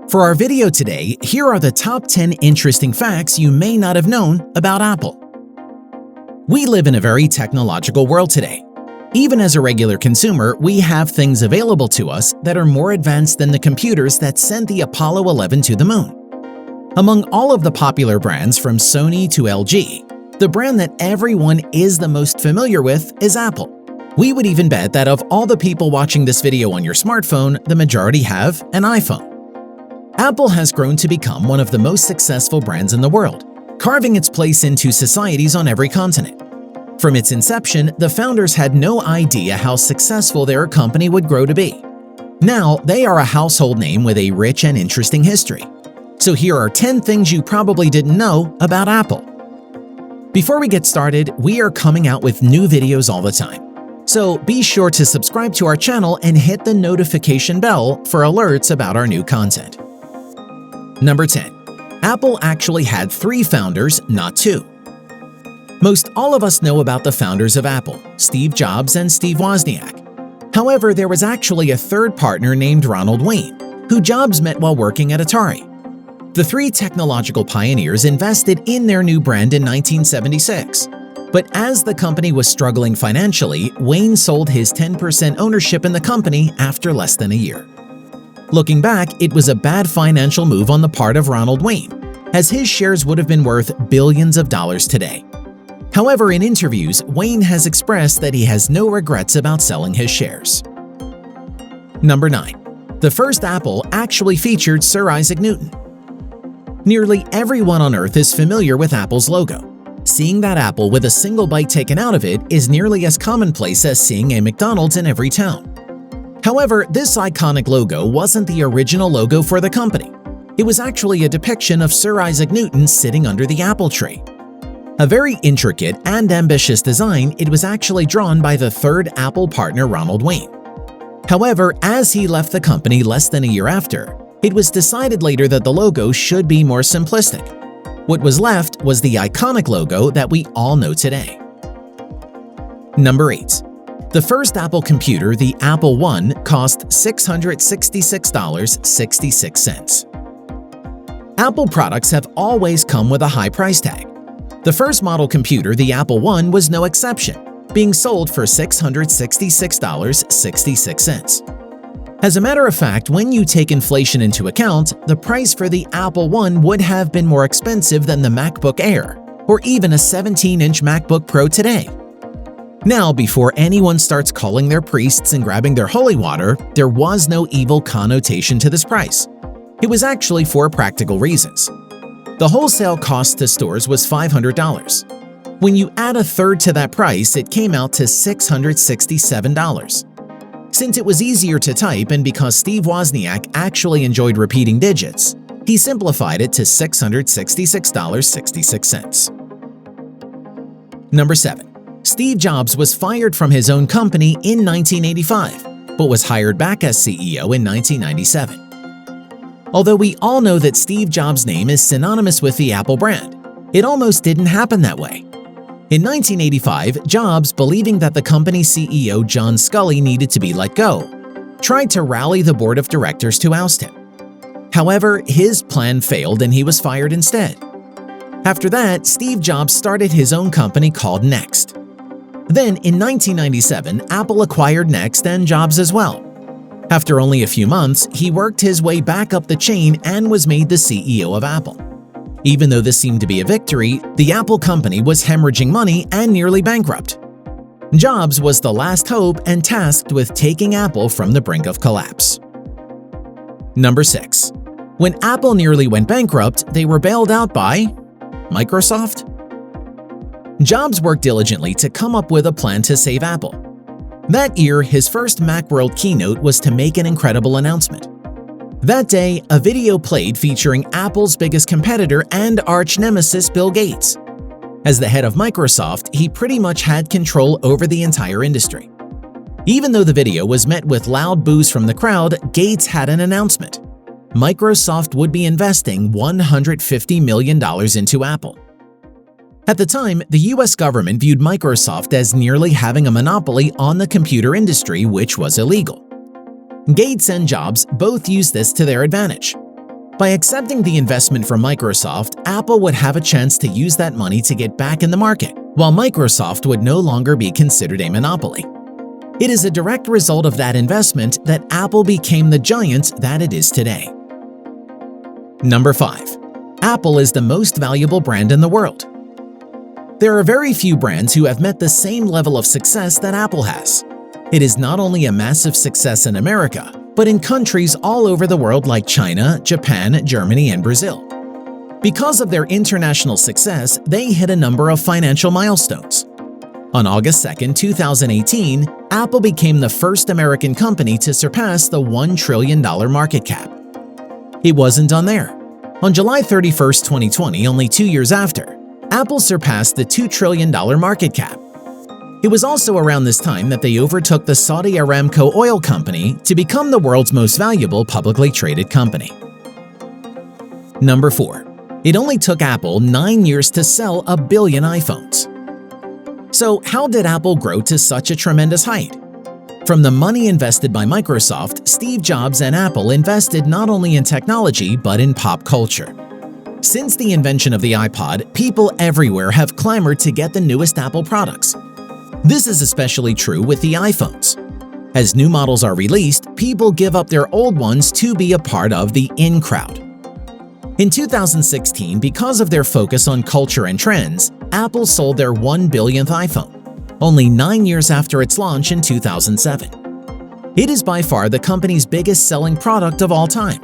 For our video today, here are the top 10 interesting facts you may not have known about Apple. We live in a very technological world today. Even as a regular consumer, we have things available to us that are more advanced than the computers that sent the Apollo 11 to the moon. Among all of the popular brands from Sony to LG, the brand that everyone is the most familiar with is Apple. We would even bet that of all the people watching this video on your smartphone, the majority have an iPhone. Apple has grown to become one of the most successful brands in the world, carving its place into societies on every continent. From its inception, the founders had no idea how successful their company would grow to be. Now, they are a household name with a rich and interesting history. So here are 10 things you probably didn't know about Apple. Before we get started, we are coming out with new videos all the time. So be sure to subscribe to our channel and hit the notification bell for alerts about our new content. Number 10. Apple actually had 3 founders, not 2. Most all of us know about the founders of Apple, Steve Jobs and Steve Wozniak. However, there was actually a third partner named Ronald Wayne, who Jobs met while working at Atari. The 3 technological pioneers invested in their new brand in 1976. But as the company was struggling financially, Wayne sold his 10% ownership in the company after less than a year. Looking back, it was a bad financial move on the part of Ronald Wayne, as his shares would have been worth billions of dollars today. However, in interviews, Wayne has expressed that he has no regrets about selling his shares. Number 9. The first Apple actually featured Sir Isaac Newton. Nearly everyone on Earth is familiar with Apple's logo. Seeing that apple with a single bite taken out of it is nearly as commonplace as seeing a McDonald's in every town. However, this iconic logo wasn't the original logo for the company. It was actually a depiction of Sir Isaac Newton sitting under the apple tree. A very intricate and ambitious design, it was actually drawn by the third Apple partner Ronald Wayne. However, as he left the company less than a year after, it was decided later that the logo should be more simplistic. What was left was the iconic logo that we all know today. Number 8. The first Apple computer, the Apple I, cost $666.66. Apple products have always come with a high price tag. The first model computer, the Apple I, was no exception, being sold for $666.66. As a matter of fact, when you take inflation into account, the price for the Apple I would have been more expensive than the MacBook Air, or even a 17-inch MacBook Pro today. Now, before anyone starts calling their priests and grabbing their holy water, there was no evil connotation to this price. It was actually for practical reasons. The wholesale cost to stores was $500. When you add a third to that price, it came out to $667. Since it was easier to type and because Steve Wozniak actually enjoyed repeating digits, he simplified it to $666.66. Number 7. Steve Jobs was fired from his own company in 1985, but was hired back as CEO in 1997. Although we all know that Steve Jobs' name is synonymous with the Apple brand, it almost didn't happen that way. In 1985, Jobs, believing that the company's CEO John Scully needed to be let go, tried to rally the board of directors to oust him. However, his plan failed and he was fired instead. After that, Steve Jobs started his own company called Next. Then, in 1997, Apple acquired Next and Jobs as well. After only a few months, he worked his way back up the chain and was made the CEO of Apple. Even though this seemed to be a victory, the Apple company was hemorrhaging money and nearly bankrupt. Jobs was the last hope and tasked with taking Apple from the brink of collapse. Number 6. When Apple nearly went bankrupt, they were bailed out by Microsoft. Jobs worked diligently to come up with a plan to save Apple. That year, his first Macworld keynote was to make an incredible announcement. That day, a video played featuring Apple's biggest competitor and arch-nemesis Bill Gates. As the head of Microsoft, he pretty much had control over the entire industry. Even though the video was met with loud boos from the crowd, Gates had an announcement. Microsoft would be investing $150 million into Apple. At the time, the US government viewed Microsoft as nearly having a monopoly on the computer industry, which was illegal. Gates and Jobs both used this to their advantage. By accepting the investment from Microsoft, Apple would have a chance to use that money to get back in the market, while Microsoft would no longer be considered a monopoly. It is a direct result of that investment that Apple became the giant that it is today. Number 5. Apple is the most valuable brand in the world. There are very few brands who have met the same level of success that Apple has. It is not only a massive success in America, but in countries all over the world like China, Japan, Germany, and Brazil. Because of their international success, they hit a number of financial milestones. On August 2, 2018, Apple became the first American company to surpass the $1 trillion market cap. It wasn't done there. On July 31, 2020, only 2 years after, Apple surpassed the $2 trillion market cap. It was also around this time that they overtook the Saudi Aramco oil company to become the world's most valuable publicly traded company. Number 4. It only took Apple 9 years to sell 1 billion iPhones. So how did Apple grow to such a tremendous height? From the money invested by Microsoft, Steve Jobs and Apple invested not only in technology but in pop culture. Since the invention of the iPod, people everywhere have clamored to get the newest Apple products. This is especially true with the iPhones. As new models are released, people give up their old ones to be a part of the in crowd. In 2016, because of their focus on culture and trends, Apple sold their 1 billionth iPhone, only 9 years after its launch in 2007. It is by far the company's biggest selling product of all time.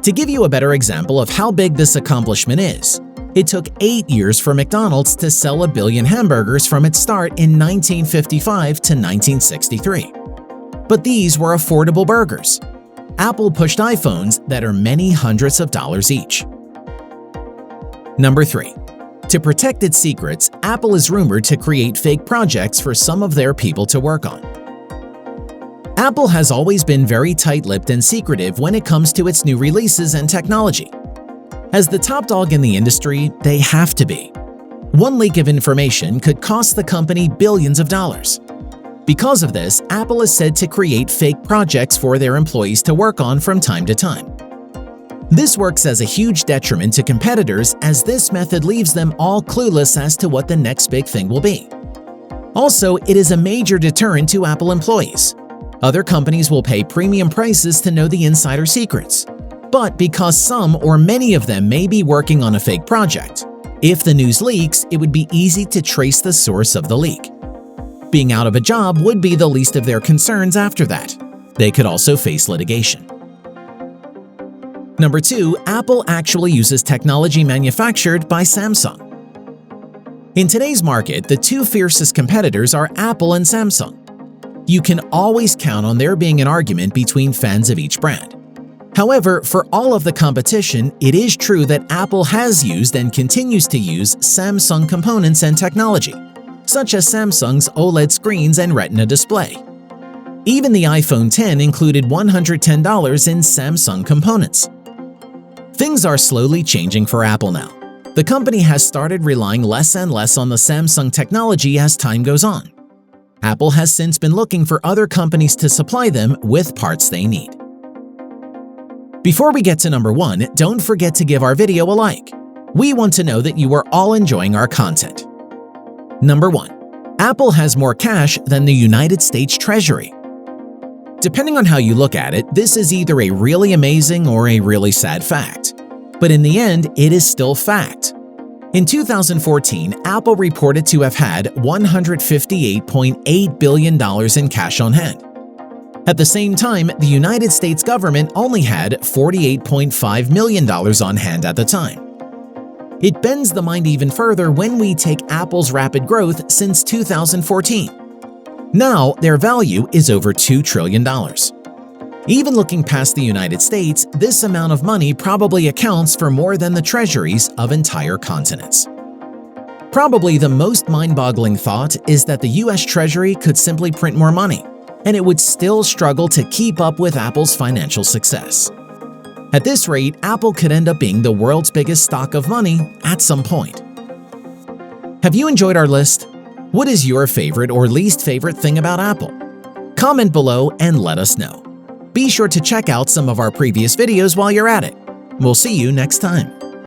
To give you a better example of how big this accomplishment is, it took 8 years for McDonald's to sell 1 billion hamburgers from its start in 1955 to 1963. But these were affordable burgers. Apple pushed iPhones that are many hundreds of dollars each. Number 3. To protect its secrets, Apple is rumored to create fake projects for some of their people to work on. Apple has always been very tight-lipped and secretive when it comes to its new releases and technology. As the top dog in the industry, they have to be. One leak of information could cost the company billions of dollars. Because of this, Apple is said to create fake projects for their employees to work on from time to time. This works as a huge detriment to competitors, as this method leaves them all clueless as to what the next big thing will be. Also, it is a major deterrent to Apple employees. Other companies will pay premium prices to know the insider secrets. But because some or many of them may be working on a fake project, if the news leaks, it would be easy to trace the source of the leak. Being out of a job would be the least of their concerns after that. They could also face litigation. Number 2, Apple actually uses technology manufactured by Samsung. In today's market, the two fiercest competitors are Apple and Samsung. You can always count on there being an argument between fans of each brand. However, for all of the competition, it is true that Apple has used and continues to use Samsung components and technology, such as Samsung's OLED screens and Retina display. Even the iPhone X included $110 in Samsung components. Things are slowly changing for Apple now. The company has started relying less and less on the Samsung technology as time goes on. Apple has since been looking for other companies to supply them with parts they need. Before we get to number 1, don't forget to give our video a like. We want to know that you are all enjoying our content. Number 1. Apple has more cash than the United States Treasury. Depending on how you look at it, this is either a really amazing or a really sad fact. But in the end, it is still fact. In 2014, Apple reported to have had $158.8 billion in cash on hand. At the same time, the United States government only had $48.5 million on hand at the time. It bends the mind even further when we take Apple's rapid growth since 2014. Now, their value is over $2 trillion. Even looking past the United States, this amount of money probably accounts for more than the treasuries of entire continents. Probably the most mind-boggling thought is that the US Treasury could simply print more money, and it would still struggle to keep up with Apple's financial success. At this rate, Apple could end up being the world's biggest stock of money at some point. Have you enjoyed our list? What is your favorite or least favorite thing about Apple? Comment below and let us know. Be sure to check out some of our previous videos while you're at it. We'll see you next time.